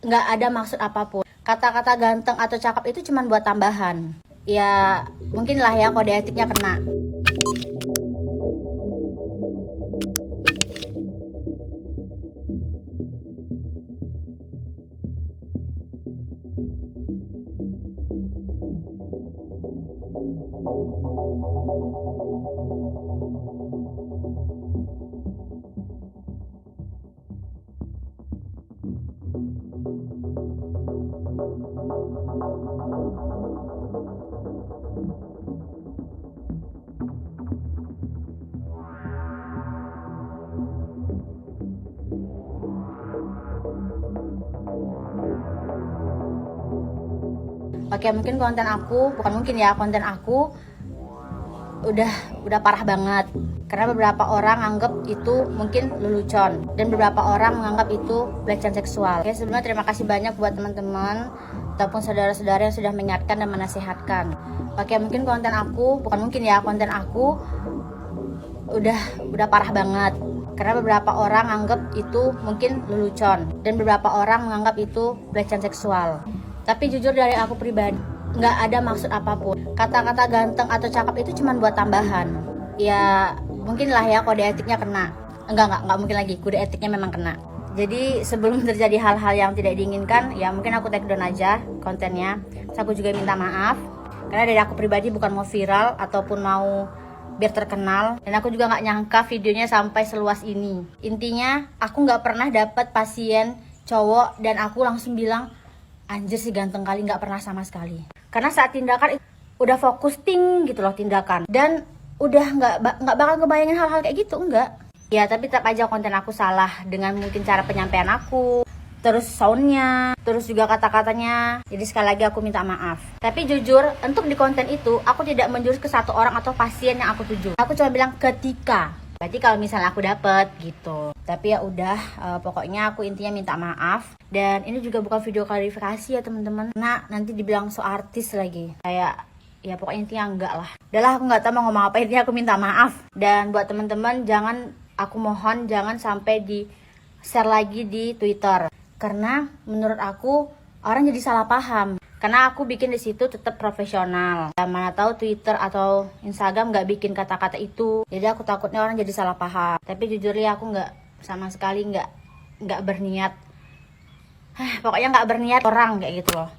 nggak ada maksud apapun. Kata-kata ganteng atau cakep itu cuma buat tambahan. Ya mungkin lah ya kode etiknya kena. Oke, mungkin konten aku, bukan mungkin ya, konten aku udah parah banget. Karena beberapa orang anggap itu mungkin lelucon dan beberapa orang menganggap itu pelecehan seksual. Oke, sebelumnya terima kasih banyak buat teman-teman ataupun saudara-saudara yang sudah mengingatkan dan menasihatkan. Oke, mungkin konten aku, bukan mungkin ya, konten aku udah parah banget. Karena beberapa orang anggap itu mungkin lelucon dan beberapa orang menganggap itu pelecehan seksual. Tapi jujur dari aku pribadi, nggak ada maksud apapun. Kata-kata ganteng atau cakep itu cuma buat tambahan. Ya mungkin lah ya kode etiknya kena. Enggak mungkin lagi, kode etiknya memang kena. Jadi sebelum terjadi hal-hal yang tidak diinginkan, ya mungkin aku take down aja kontennya. Terus aku juga minta maaf. Karena dari aku pribadi bukan mau viral ataupun mau biar terkenal. Dan aku juga nggak nyangka videonya sampai seluas ini. Intinya aku nggak pernah dapat pasien cowok dan aku langsung bilang, anjir sih ganteng kali, nggak pernah sama sekali. Karena saat tindakan udah fokus gitu loh tindakan, dan udah nggak bakal ngebayangin hal-hal kayak gitu, enggak. Ya tapi tetap aja konten aku salah dengan mungkin cara penyampaian aku, terus soundnya, terus juga kata-katanya. Jadi sekali lagi aku minta maaf. Tapi jujur untuk di konten itu aku tidak menjurus ke satu orang atau pasien yang aku tuju. Aku cuma bilang ketika. Berarti kalau misalnya aku dapet gitu. Tapi ya udah, pokoknya aku intinya minta maaf. Dan ini juga bukan video klarifikasi ya teman-teman. Nah nanti dibilang so artis lagi. Kayak ya pokoknya intinya enggak lah. Udahlah, aku nggak tahu mau ngomong apa, intinya aku minta maaf. Dan buat teman-teman aku mohon jangan sampai di share lagi di Twitter. Karena menurut aku orang jadi salah paham. Karena aku bikin di situ tetap profesional. Dan mana tahu Twitter atau Instagram nggak bikin kata-kata itu. Jadi aku takutnya orang jadi salah paham. Tapi jujur ya aku nggak sama sekali nggak berniat. Pokoknya nggak berniat orang kayak gitu loh.